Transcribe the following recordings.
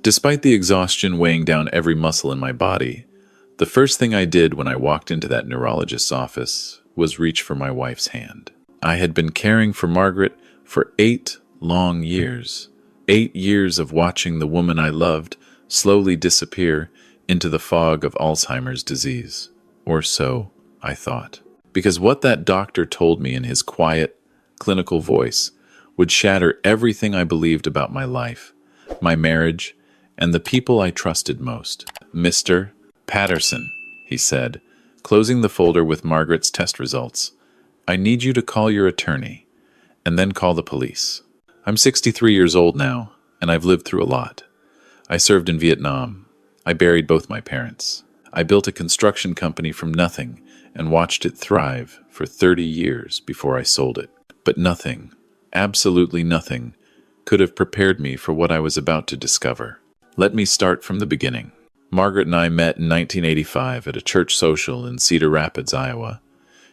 Despite the exhaustion weighing down every muscle in my body, the first thing I did when I walked into that neurologist's office was reach for my wife's hand. I had been caring for Margaret for 8 long years. 8 years of watching the woman I loved slowly disappear into the fog of Alzheimer's disease. Or so I thought. Because what that doctor told me in his quiet, clinical voice would shatter everything I believed about my life, my marriage, and the people I trusted most. "Mr. Patterson," he said, closing the folder with Margaret's test results, "I need you to call your attorney, and then call the police. I'm 63 years old now, and I've lived through a lot. I served in Vietnam. I buried both my parents. I built a construction company from nothing and watched it thrive for 30 years before I sold it. But nothing, absolutely nothing, could have prepared me for what I was about to discover. Let me start from the beginning. Margaret and I met in 1985 at a church social in Cedar Rapids, Iowa.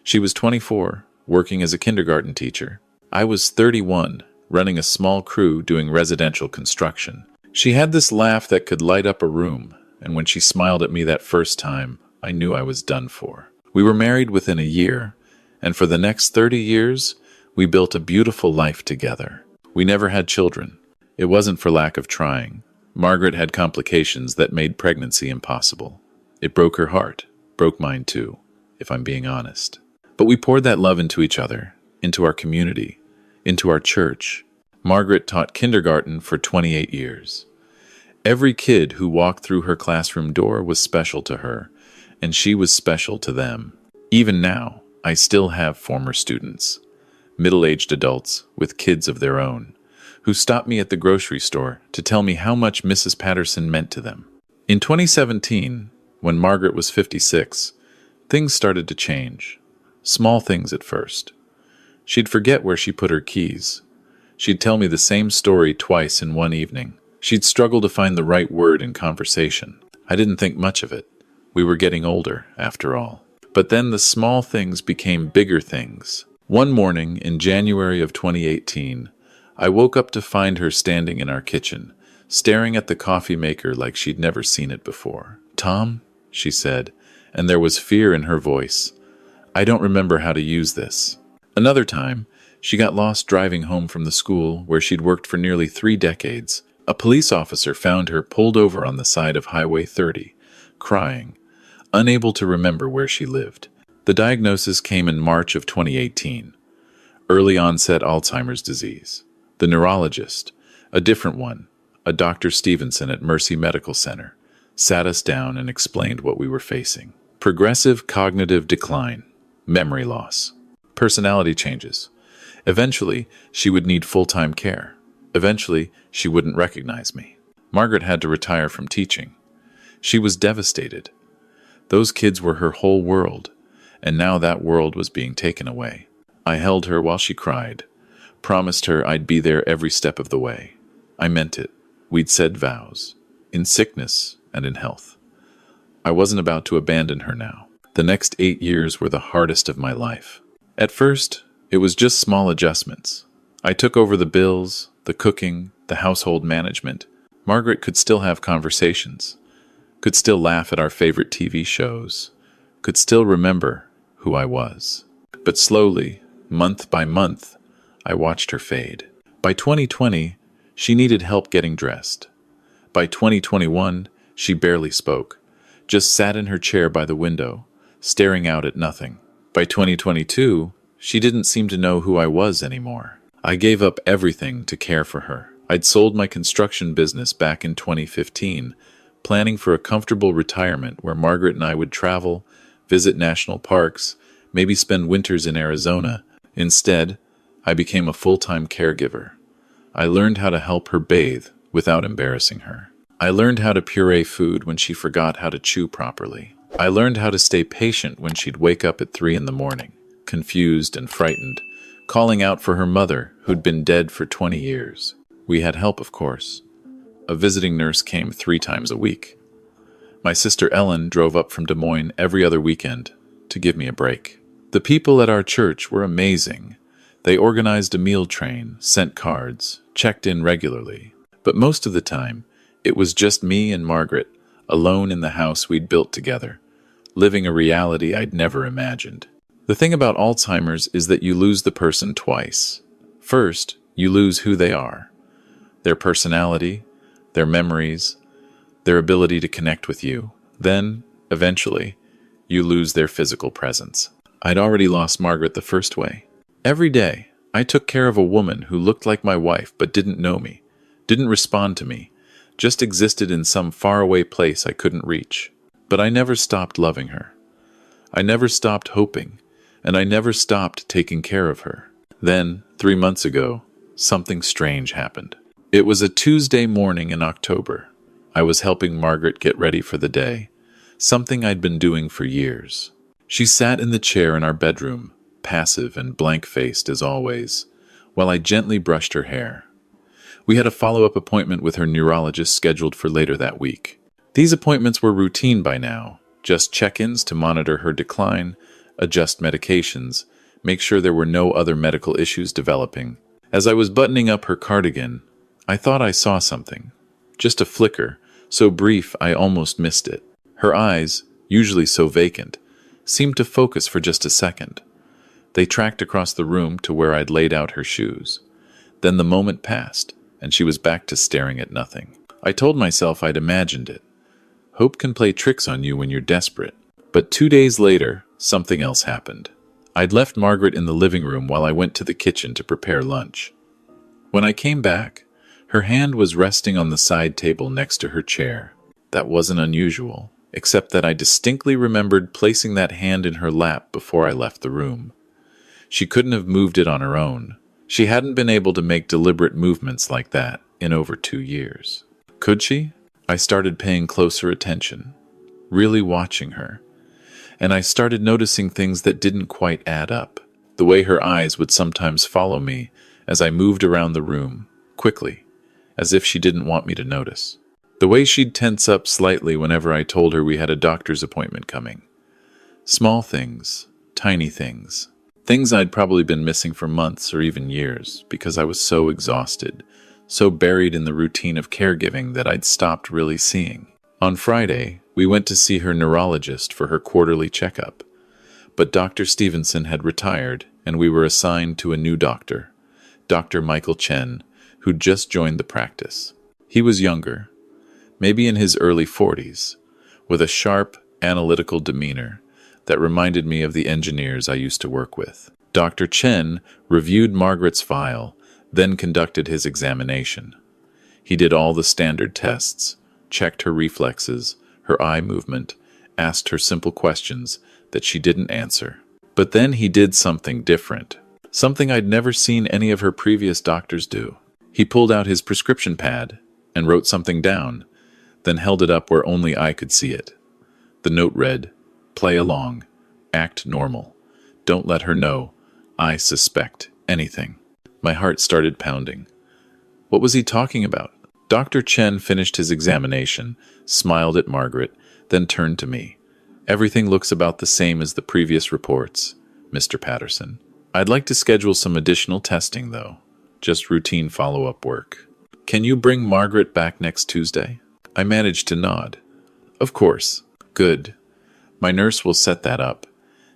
She was 24, working as a kindergarten teacher. I was 31, running a small crew doing residential construction. She had this laugh that could light up a room, and when she smiled at me that first time, I knew I was done for. We were married within a year, and for the next 30 years, we built a beautiful life together. We never had children. It wasn't for lack of trying. Margaret had complications that made pregnancy impossible. It broke her heart, broke mine too, if I'm being honest. But we poured that love into each other, into our community, into our church. Margaret taught kindergarten for 28 years. Every kid who walked through her classroom door was special to her, and she was special to them. Even now, I still have former students, middle-aged adults with kids of their own, who stopped me at the grocery store to tell me how much Mrs. Patterson meant to them. In 2017, when Margaret was 56, things started to change. Small things at first. She'd forget where she put her keys. She'd tell me the same story twice in one evening. She'd struggle to find the right word in conversation. I didn't think much of it. We were getting older, after all. But then the small things became bigger things. One morning in January of 2018, I woke up to find her standing in our kitchen, staring at the coffee maker like she'd never seen it before. "Tom," she said, and there was fear in her voice. "I don't remember how to use this." Another time, she got lost driving home from the school where she'd worked for nearly 3 decades. A police officer found her pulled over on the side of Highway 30, crying, unable to remember where she lived. The diagnosis came in March of 2018. Early onset Alzheimer's disease. The neurologist, a different one, a Dr. Stevenson at Mercy Medical Center, sat us down and explained what we were facing. Progressive cognitive decline, memory loss, personality changes. Eventually, she would need full-time care. Eventually, she wouldn't recognize me. Margaret had to retire from teaching. She was devastated. Those kids were her whole world, and now that world was being taken away. I held her while she cried, promised her I'd be there every step of the way. I meant it. We'd said vows, in sickness and in health. I wasn't about to abandon her now. The next 8 years were the hardest of my life. At first, it was just small adjustments. I took over the bills, the cooking, the household management. Margaret could still have conversations, could still laugh at our favorite TV shows, could still remember who I was. But slowly, month by month, I watched her fade. By 2020, she needed help getting dressed. By 2021, she barely spoke, just sat in her chair by the window, staring out at nothing. By 2022, she didn't seem to know who I was anymore. I gave up everything to care for her. I'd sold my construction business back in 2015, planning for a comfortable retirement where Margaret and I would travel, visit national parks, maybe spend winters in Arizona. Instead, I became a full-time caregiver. I learned how to help her bathe without embarrassing her. I learned how to puree food when she forgot how to chew properly. I learned how to stay patient when she'd wake up at 3 in the morning, confused and frightened, calling out for her mother, who'd been dead for 20 years. We had help, of course. A visiting nurse came 3 times a week. My sister Ellen drove up from Des Moines every other weekend to give me a break. The people at our church were amazing. They organized a meal train, sent cards, checked in regularly. But most of the time, It was just me and Margaret, alone in the house we'd built together, living a reality I'd never imagined. The thing about Alzheimer's is that you lose the person twice. First, you lose who they are, their personality, their memories, their ability to connect with you. Then, eventually, you lose their physical presence. I'd already lost Margaret the first way. Every day, I took care of a woman who looked like my wife but didn't know me, didn't respond to me, just existed in some faraway place I couldn't reach. But I never stopped loving her. I never stopped hoping, and I never stopped taking care of her. Then, 3 months ago, something strange happened. It was a Tuesday morning in October. I was helping Margaret get ready for the day, something I'd been doing for years. She sat in the chair in our bedroom, passive and blank-faced as always, while I gently brushed her hair. We had a follow-up appointment with her neurologist scheduled for later that week. These appointments were routine by now, just check-ins to monitor her decline, adjust medications, make sure there were no other medical issues developing. As I was buttoning up her cardigan, I thought I saw something. Just a flicker, so brief I almost missed it. Her eyes, usually so vacant, seemed to focus for just a second. They tracked across the room to where I'd laid out her shoes. Then the moment passed, and she was back to staring at nothing. I told myself I'd imagined it. Hope can play tricks on you when you're desperate. But 2 days later, something else happened. I'd left Margaret in the living room while I went to the kitchen to prepare lunch. When I came back, her hand was resting on the side table next to her chair. That wasn't unusual, except that I distinctly remembered placing that hand in her lap before I left the room. She couldn't have moved it on her own. She hadn't been able to make deliberate movements like that in over 2 years. Could she? I started paying closer attention, really watching her. And I started noticing things that didn't quite add up. The way her eyes would sometimes follow me as I moved around the room, quickly, as if she didn't want me to notice. The way she'd tense up slightly whenever I told her we had a doctor's appointment coming. Small things, tiny things. Things I'd probably been missing for months or even years because I was so exhausted, so buried in the routine of caregiving that I'd stopped really seeing. On Friday, we went to see her neurologist for her quarterly checkup. But Dr. Stevenson had retired, and we were assigned to a new doctor, Dr. Michael Chen, who'd just joined the practice. He was younger, maybe in his early 40s, with a sharp, analytical demeanor that reminded me of the engineers I used to work with. Dr. Chen reviewed Margaret's file, then conducted his examination. He did all the standard tests, checked her reflexes, her eye movement, asked her simple questions that she didn't answer. But then he did something different, something I'd never seen any of her previous doctors do. He pulled out his prescription pad and wrote something down, then held it up where only I could see it. The note read, "Play along, act normal, don't let her know I suspect anything." My heart started pounding. What was he talking about? Dr. Chen finished his examination, smiled at Margaret, then turned to me. "Everything looks about the same as the previous reports, Mr. Patterson. I'd like to schedule some additional testing, though. Just routine follow-up work. Can you bring Margaret back next Tuesday?" I managed to nod. "Of course. Good. My nurse will set that up.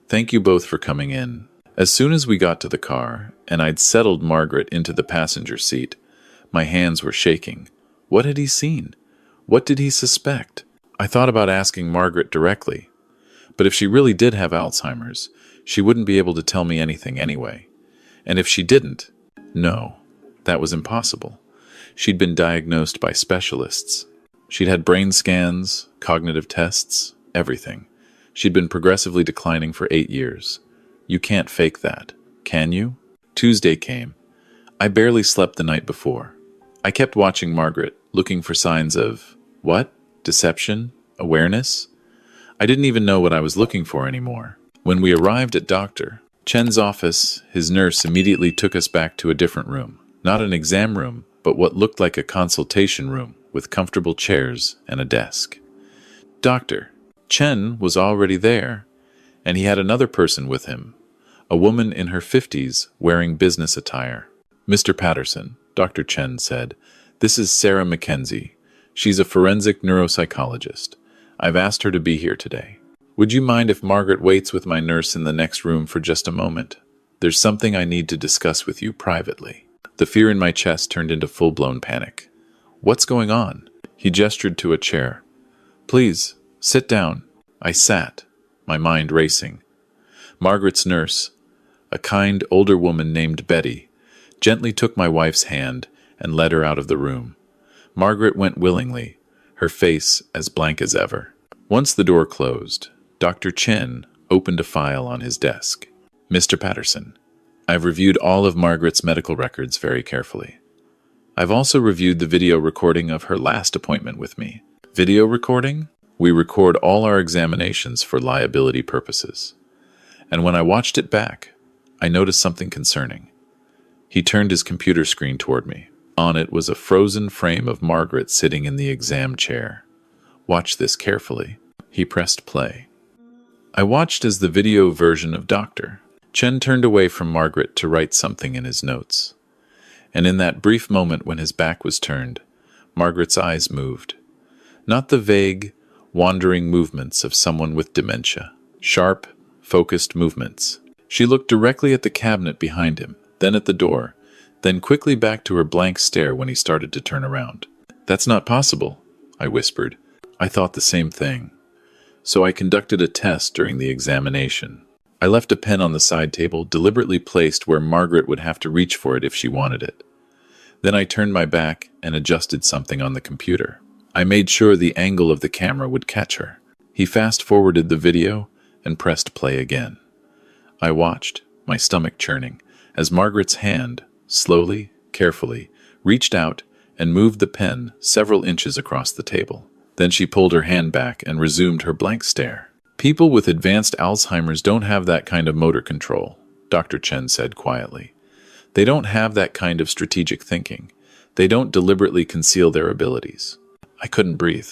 Thank you both for coming in." As soon as we got to the car, and I'd settled Margaret into the passenger seat, my hands were shaking. What had he seen? What did he suspect? I thought about asking Margaret directly. But if she really did have Alzheimer's, she wouldn't be able to tell me anything anyway. And if she didn't, no, that was impossible. She'd been diagnosed by specialists. She'd had brain scans, cognitive tests, everything. She'd been progressively declining for 8 years. You can't fake that, can you? Tuesday came. I barely slept the night before. I kept watching Margaret, looking for signs of, what? Deception? Awareness? I didn't even know what I was looking for anymore. When we arrived at Dr. Chen's office, his nurse immediately took us back to a different room. Not an exam room, but what looked like a consultation room with comfortable chairs and a desk. Dr. Chen was already there, and he had another person with him, a woman in her 50s wearing business attire. "Mr. Patterson," Dr. Chen said, "this is Sarah Mackenzie. She's a forensic neuropsychologist. I've asked her to be here today. Would you mind if Margaret waits with my nurse in the next room for just a moment? There's something I need to discuss with you privately." The fear in my chest turned into full-blown panic. "What's going on?" He gestured to a chair. "Please, sit down." I sat, my mind racing. Margaret's nurse, a kind older woman named Betty, gently took my wife's hand and led her out of the room. Margaret went willingly, her face as blank as ever. Once the door closed, Dr. Chen opened a file on his desk. "Mr. Patterson, I've reviewed all of Margaret's medical records very carefully. I've also reviewed the video recording of her last appointment with me." "Video recording?" "We record all our examinations for liability purposes. And when I watched it back, I noticed something concerning." He turned his computer screen toward me. On it was a frozen frame of Margaret sitting in the exam chair. "Watch this carefully." He pressed play. I watched as the video version of Dr. Chen turned away from Margaret to write something in his notes. And in that brief moment when his back was turned, Margaret's eyes moved. Not the vague, wandering movements of someone with dementia. Sharp, focused movements. She looked directly at the cabinet behind him, then at the door, then quickly back to her blank stare when he started to turn around. "That's not possible," I whispered. I thought the same thing. So I conducted a test during the examination. I left a pen on the side table, deliberately placed where Margaret would have to reach for it if she wanted it. Then I turned my back and adjusted something on the computer. I made sure the angle of the camera would catch her. He fast-forwarded the video and pressed play again. I watched, my stomach churning, as Margaret's hand, slowly, carefully, reached out and moved the pen several inches across the table. Then she pulled her hand back and resumed her blank stare. "People with advanced Alzheimer's don't have that kind of motor control," Dr. Chen said quietly. "They don't have that kind of strategic thinking. They don't deliberately conceal their abilities." I couldn't breathe.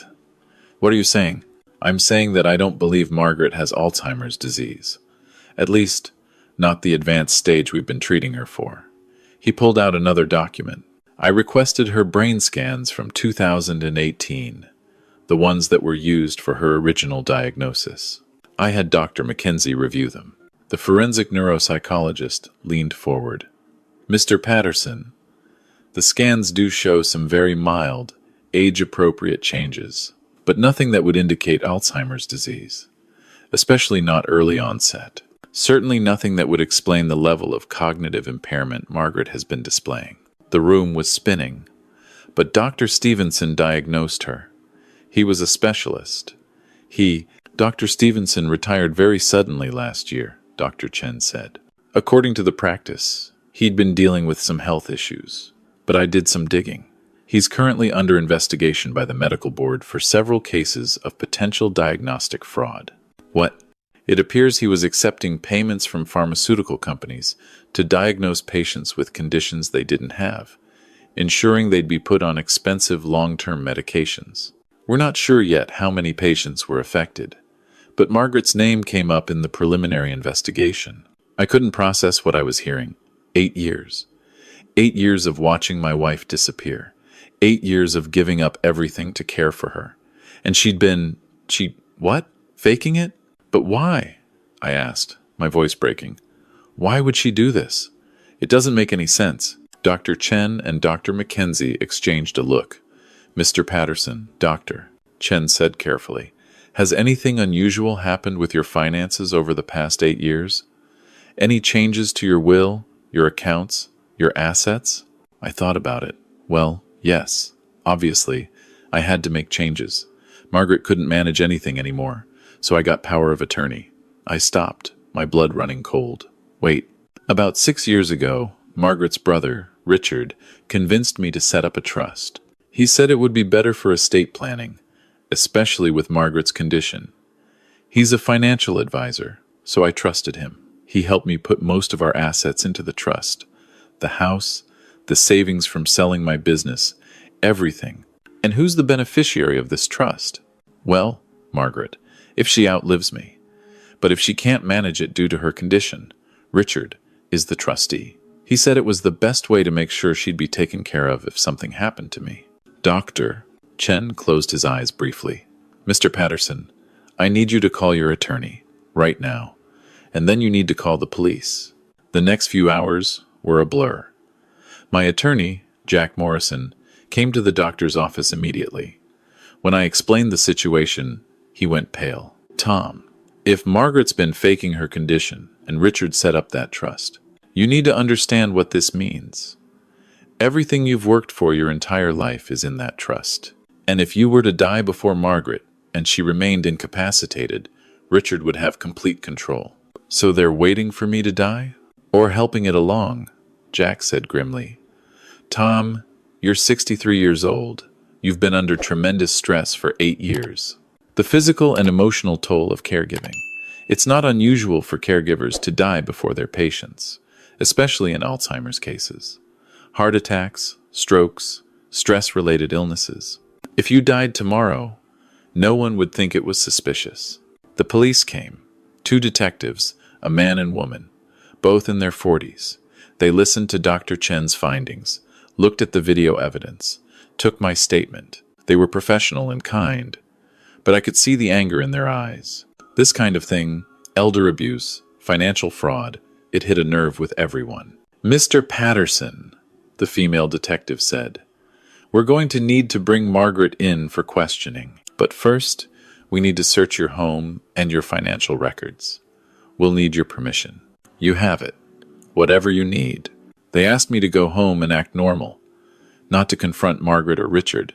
"What are you saying?" "I'm saying that I don't believe Margaret has Alzheimer's disease. At least, not the advanced stage we've been treating her for." He pulled out another document. I requested her brain scans from 2018, the ones that were used for her original diagnosis. I had Dr. Mackenzie review them. The forensic neuropsychologist leaned forward. "Mr. Patterson, the scans do show some very mild, age-appropriate changes, but nothing that would indicate Alzheimer's disease, especially not early onset. Certainly nothing that would explain the level of cognitive impairment Margaret has been displaying." The room was spinning, but Dr. Stevenson diagnosed her. He was a specialist. Dr. Stevenson retired very suddenly last year, Dr. Chen said. According to the practice, he'd been dealing with some health issues, but I did some digging. He's currently under investigation by the medical board for several cases of potential diagnostic fraud. What? It appears he was accepting payments from pharmaceutical companies to diagnose patients with conditions they didn't have, ensuring they'd be put on expensive long-term medications. We're not sure yet how many patients were affected, but Margaret's name came up in the preliminary investigation. I couldn't process what I was hearing. 8 years. 8 years of watching my wife disappear. 8 years of giving up everything to care for her. And what? Faking it? But why? I asked, my voice breaking. Why would she do this? It doesn't make any sense. Dr. Chen and Dr. Mackenzie exchanged a look. "Mr. Patterson, Dr. Chen said carefully, has anything unusual happened with your finances over the past 8 years? Any changes to your will, your accounts, your assets?" I thought about it. Well, yes. Obviously, I had to make changes. Margaret couldn't manage anything anymore, so I got power of attorney. I stopped, my blood running cold. Wait. About 6 years ago, Margaret's brother, Richard, convinced me to set up a trust. He said it would be better for estate planning, especially with Margaret's condition. He's a financial advisor, so I trusted him. He helped me put most of our assets into the trust. The house, the savings from selling my business, everything. And who's the beneficiary of this trust? Well, Margaret, if she outlives me. But if she can't manage it due to her condition, Richard is the trustee. He said it was the best way to make sure she'd be taken care of if something happened to me. Dr. Chen closed his eyes briefly. "Mr. Patterson, I need you to call your attorney, right now, and then you need to call the police." The next few hours were a blur. My attorney, Jack Morrison, came to the doctor's office immediately. When I explained the situation, he went pale. "Tom, if Margaret's been faking her condition and Richard set up that trust, you need to understand what this means. Everything you've worked for your entire life is in that trust. And if you were to die before Margaret and she remained incapacitated, Richard would have complete control. So they're waiting for me to die? Or helping it along?" Jack said grimly. "Tom, you're 63 years old. You've been under tremendous stress for 8 years. The physical and emotional toll of caregiving. It's not unusual for caregivers to die before their patients, especially in Alzheimer's cases. Heart attacks, strokes, stress-related illnesses. If you died tomorrow, no one would think it was suspicious." The police came. 2 detectives, a man and woman, both in their 40s. They listened to Dr. Chen's findings, looked at the video evidence, took my statement. They were professional and kind, but I could see the anger in their eyes. This kind of thing, elder abuse, financial fraud, it hit a nerve with everyone. "Mr. Patterson," the female detective said, "we're going to need to bring Margaret in for questioning. But first, we need to search your home and your financial records. We'll need your permission. You have it. Whatever you need." They asked me to go home and act normal, not to confront Margaret or Richard,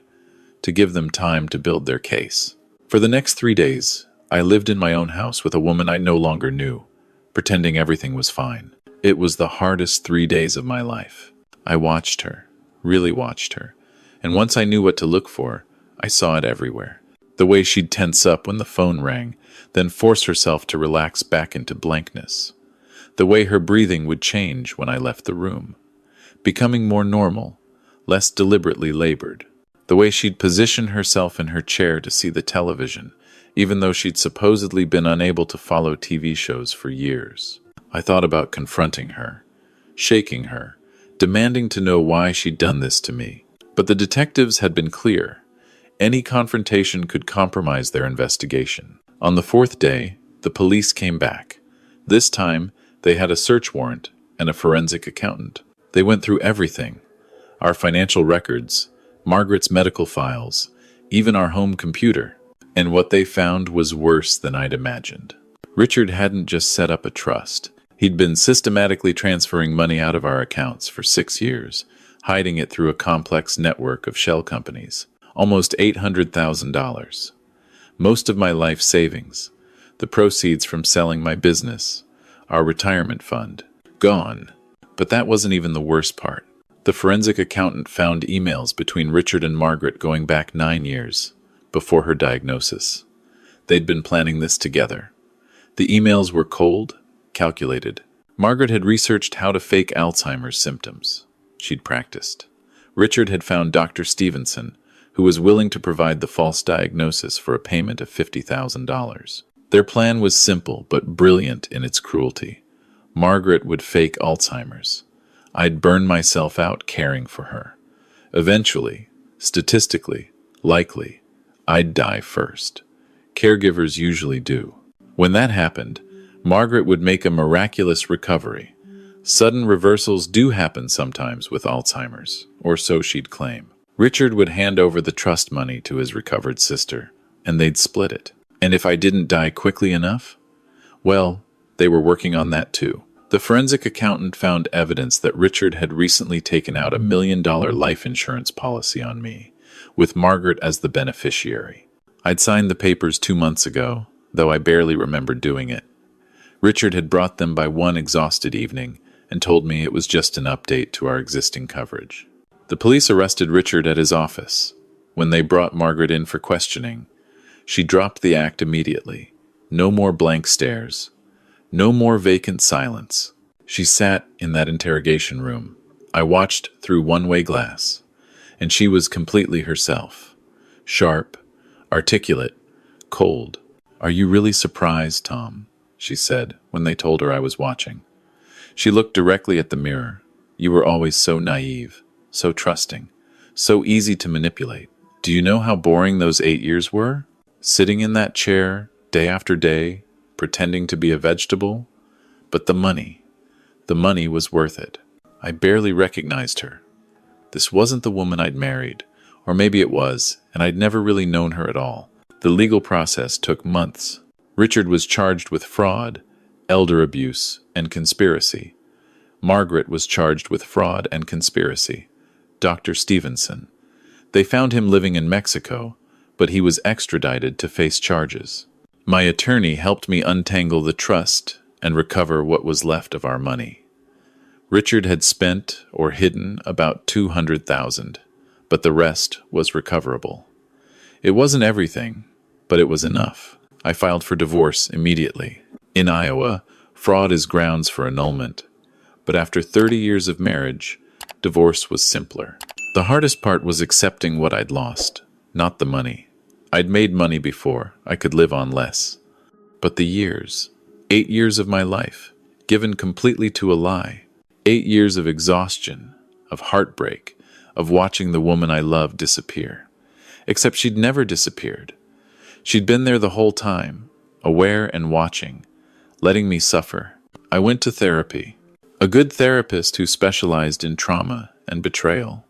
to give them time to build their case. For the next 3 days, I lived in my own house with a woman I no longer knew, pretending everything was fine. It was the hardest 3 days of my life. I watched her, really watched her, and once I knew what to look for, I saw it everywhere. The way she'd tense up when the phone rang, then force herself to relax back into blankness. The way her breathing would change when I left the room, becoming more normal, less deliberately labored. The way she'd position herself in her chair to see the television, even though she'd supposedly been unable to follow TV shows for years. I thought about confronting her, shaking her, demanding to know why she'd done this to me. But the detectives had been clear. Any confrontation could compromise their investigation. On the 4th day, the police came back. This time, they had a search warrant and a forensic accountant. They went through everything. Our financial records, Margaret's medical files, even our home computer. And what they found was worse than I'd imagined. Richard hadn't just set up a trust. He'd been systematically transferring money out of our accounts for 6 years, hiding it through a complex network of shell companies. Almost $800,000. Most of my life savings, the proceeds from selling my business, our retirement fund, gone. But that wasn't even the worst part. The forensic accountant found emails between Richard and Margaret going back 9 years, before her diagnosis. They'd been planning this together. The emails were cold, calculated. Margaret had researched how to fake Alzheimer's symptoms. She'd practiced. Richard had found Dr. Stevenson, who was willing to provide the false diagnosis for a payment of $50,000. Their plan was simple but brilliant in its cruelty. Margaret would fake Alzheimer's. I'd burn myself out caring for her. Eventually, statistically, likely, I'd die first. Caregivers usually do. When that happened, Margaret would make a miraculous recovery. Sudden reversals do happen sometimes with Alzheimer's, or so she'd claim. Richard would hand over the trust money to his recovered sister, and they'd split it. And if I didn't die quickly enough? Well, they were working on that too. The forensic accountant found evidence that Richard had recently taken out $1 million life insurance policy on me, with Margaret as the beneficiary. I'd signed the papers 2 months ago, though I barely remembered doing it. Richard had brought them by one exhausted evening and told me it was just an update to our existing coverage. The police arrested Richard at his office. When they brought Margaret in for questioning, she dropped the act immediately. No more blank stares. No more vacant silence. She sat in that interrogation room. I watched through one-way glass, and she was completely herself. Sharp, articulate, cold. "Are you really surprised, Tom?" she said when they told her I was watching. She looked directly at the mirror. "You were always so naive, so trusting, so easy to manipulate. Do you know how boring those 8 years were? Sitting in that chair, day after day, pretending to be a vegetable? But the money was worth it. I barely recognized her. This wasn't the woman I'd married, or maybe it was, and I'd never really known her at all. The legal process took months. Richard was charged with fraud, elder abuse, and conspiracy. Margaret was charged with fraud and conspiracy. Dr. Stevenson. They found him living in Mexico, but he was extradited to face charges. My attorney helped me untangle the trust and recover what was left of our money. Richard had spent or hidden about $200,000, but the rest was recoverable. It wasn't everything, but it was enough. I filed for divorce immediately. In Iowa, fraud is grounds for annulment, but after 30 years of marriage, divorce was simpler. The hardest part was accepting what I'd lost, not the money. I'd made money before, I could live on less. But the years, 8 years of my life, given completely to a lie. 8 years of exhaustion, of heartbreak, of watching the woman I loved disappear. Except she'd never disappeared. She'd been there the whole time, aware and watching, letting me suffer. I went to therapy, a good therapist who specialized in trauma and betrayal.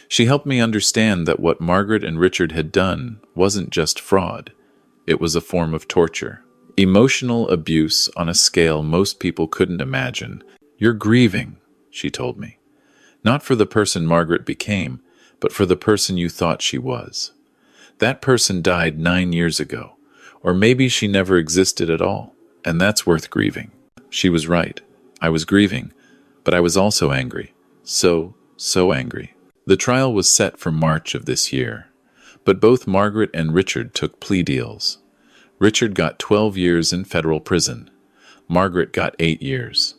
She helped me understand that what Margaret and Richard had done wasn't just fraud. It was a form of torture. Emotional abuse on a scale most people couldn't imagine. You're grieving, she told me. Not for the person Margaret became, but for the person you thought she was. That person died 9 years ago, or maybe she never existed at all, and that's worth grieving. She was right. I was grieving, but I was also angry. So angry. The trial was set for March of this year, but both Margaret and Richard took plea deals. Richard got 12 years in federal prison. Margaret got 8 years.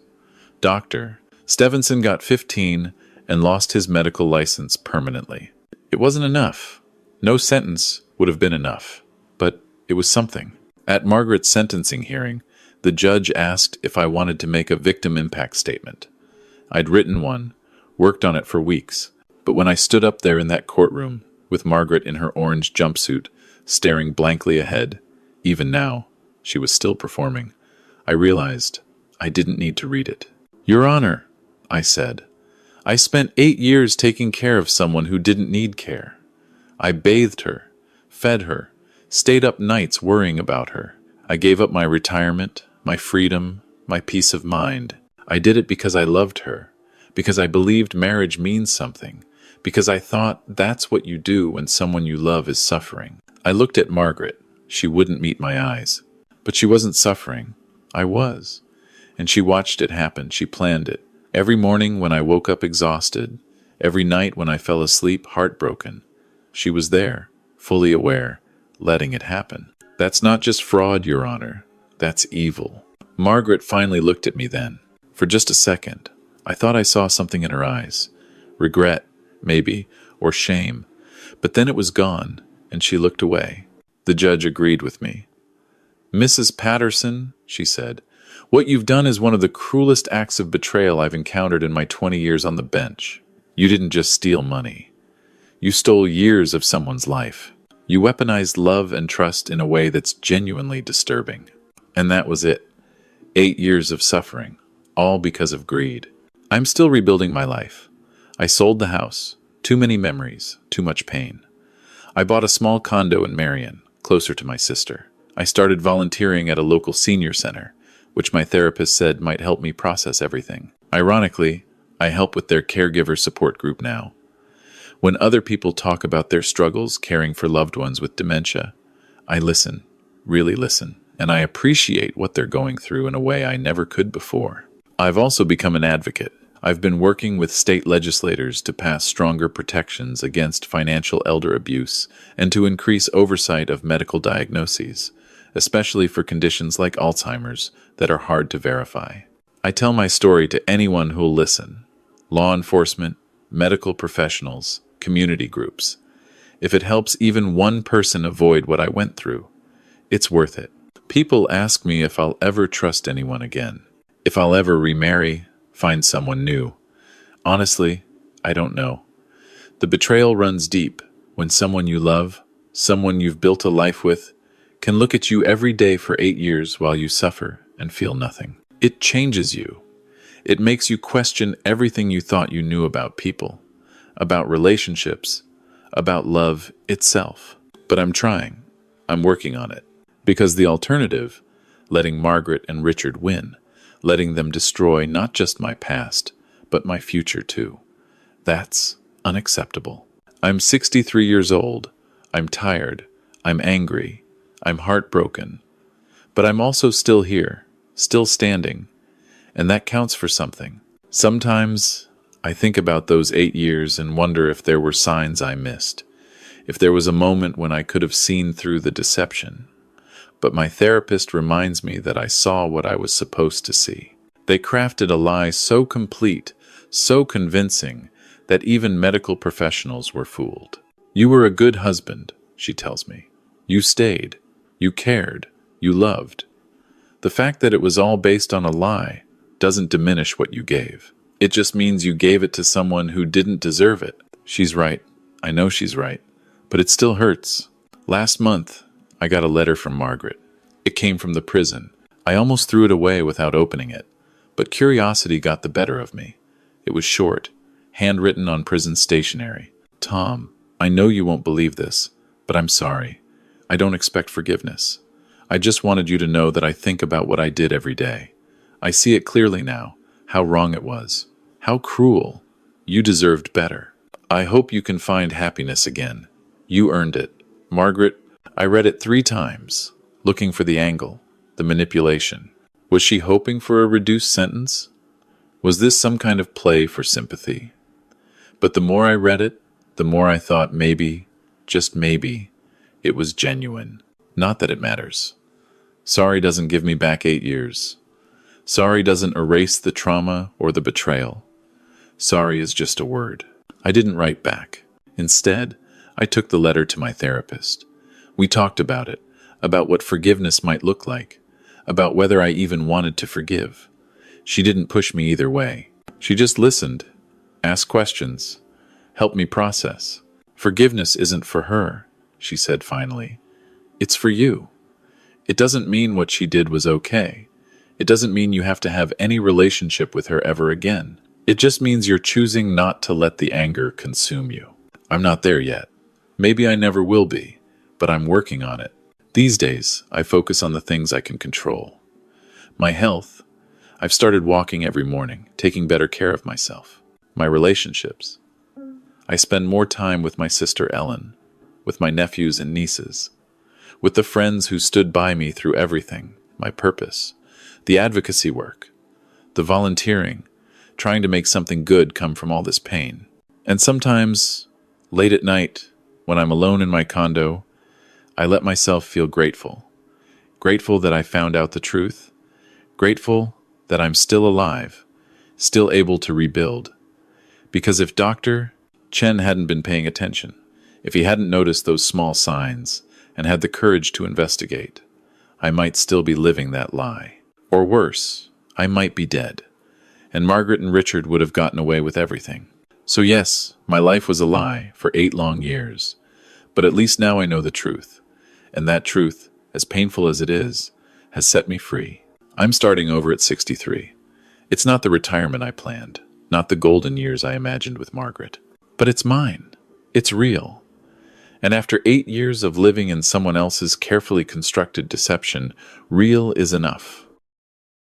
Dr. Stevenson got 15 and lost his medical license permanently. It wasn't enough. No sentence would have been enough, but it was something. At Margaret's sentencing hearing, the judge asked if I wanted to make a victim impact statement. I'd written one, worked on it for weeks, but when I stood up there in that courtroom, with Margaret in her orange jumpsuit, staring blankly ahead, even now, she was still performing, I realized I didn't need to read it. Your Honor, I said, I spent 8 years taking care of someone who didn't need care. I bathed her, fed her, stayed up nights worrying about her. I gave up my retirement, my freedom, my peace of mind. I did it because I loved her, because I believed marriage means something, because I thought that's what you do when someone you love is suffering. I looked at Margaret. She wouldn't meet my eyes. But she wasn't suffering. I was. And she watched it happen. She planned it. Every morning when I woke up exhausted, every night when I fell asleep heartbroken, she was there, fully aware, letting it happen. That's not just fraud, Your Honor. That's evil. Margaret finally looked at me then. For just a second, I thought I saw something in her eyes. Regret, maybe, or shame. But then it was gone, and she looked away. The judge agreed with me. Mrs. Patterson, she said, what you've done is one of the cruelest acts of betrayal I've encountered in my 20 years on the bench. You didn't just steal money. You stole years of someone's life. You weaponized love and trust in a way that's genuinely disturbing. And that was it. 8 years of suffering, all because of greed. I'm still rebuilding my life. I sold the house. Too many memories, too much pain. I bought a small condo in Marion, closer to my sister. I started volunteering at a local senior center, which my therapist said might help me process everything. Ironically, I help with their caregiver support group now. When other people talk about their struggles caring for loved ones with dementia, I listen, really listen, and I appreciate what they're going through in a way I never could before. I've also become an advocate. I've been working with state legislators to pass stronger protections against financial elder abuse and to increase oversight of medical diagnoses, especially for conditions like Alzheimer's that are hard to verify. I tell my story to anyone who'll listen. Law enforcement, medical professionals, community groups. If it helps even one person avoid what I went through, it's worth it. People ask me if I'll ever trust anyone again, if I'll ever remarry, find someone new. Honestly, I don't know. The betrayal runs deep, When someone you love, someone you've built a life with, can look at you every day for 8 years while you suffer and feel nothing. It changes you. It makes you question everything you thought you knew about people, about relationships, about love itself. But I'm trying. I'm working on it. Because the alternative, letting Margaret and Richard win, letting them destroy not just my past, but my future too, that's unacceptable. I'm 63 years old. I'm tired. I'm angry. I'm heartbroken. But I'm also still here, still standing, and that counts for something. Sometimes I think about those 8 years and wonder if there were signs I missed, if there was a moment when I could have seen through the deception. But my therapist reminds me that I saw what I was supposed to see. They crafted a lie so complete, so convincing, that even medical professionals were fooled. You were a good husband, she tells me. You stayed. You cared. You loved. The fact that it was all based on a lie doesn't diminish what you gave. It just means you gave it to someone who didn't deserve it. She's right. I know she's right. But it still hurts. Last month, I got a letter from Margaret. It came from the prison. I almost threw it away without opening it. But curiosity got the better of me. It was short, handwritten on prison stationery. Tom, I know you won't believe this, but I'm sorry. I don't expect forgiveness. I just wanted you to know that I think about what I did every day. I see it clearly now, how wrong it was, how cruel. You deserved better. I hope you can find happiness again. You earned it. Margaret, I read it 3 times, looking for the angle, the manipulation. Was she hoping for a reduced sentence? Was this some kind of play for sympathy? But the more I read it, the more I thought maybe, just maybe, it was genuine. Not that it matters. Sorry doesn't give me back 8 years. Sorry doesn't erase the trauma or the betrayal. Sorry is just a word. I didn't write back. Instead, I took the letter to my therapist. We talked about it, about what forgiveness might look like, about whether I even wanted to forgive. She didn't push me either way. She just listened, asked questions, helped me process. Forgiveness isn't for her, she said finally. It's for you. It doesn't mean what she did was okay. It doesn't mean you have to have any relationship with her ever again. It just means you're choosing not to let the anger consume you. I'm not there yet. Maybe I never will be, but I'm working on it. These days, I focus on the things I can control. My health. I've started walking every morning, taking better care of myself. My relationships. I spend more time with my sister Ellen, with my nephews and nieces, with the friends who stood by me through everything, my purpose, the advocacy work, the volunteering, trying to make something good come from all this pain. And sometimes, late at night, when I'm alone in my condo, I let myself feel grateful. Grateful that I found out the truth. Grateful that I'm still alive, still able to rebuild. Because if Dr. Chen hadn't been paying attention, if he hadn't noticed those small signs and had the courage to investigate, I might still be living that lie. Or worse, I might be dead. And Margaret and Richard would have gotten away with everything. So yes, my life was a lie for 8 long years. But at least now I know the truth. And that truth, as painful as it is, has set me free. I'm starting over at 63. It's not the retirement I planned, not the golden years I imagined with Margaret. But it's mine. It's real. And after 8 years of living in someone else's carefully constructed deception, real is enough.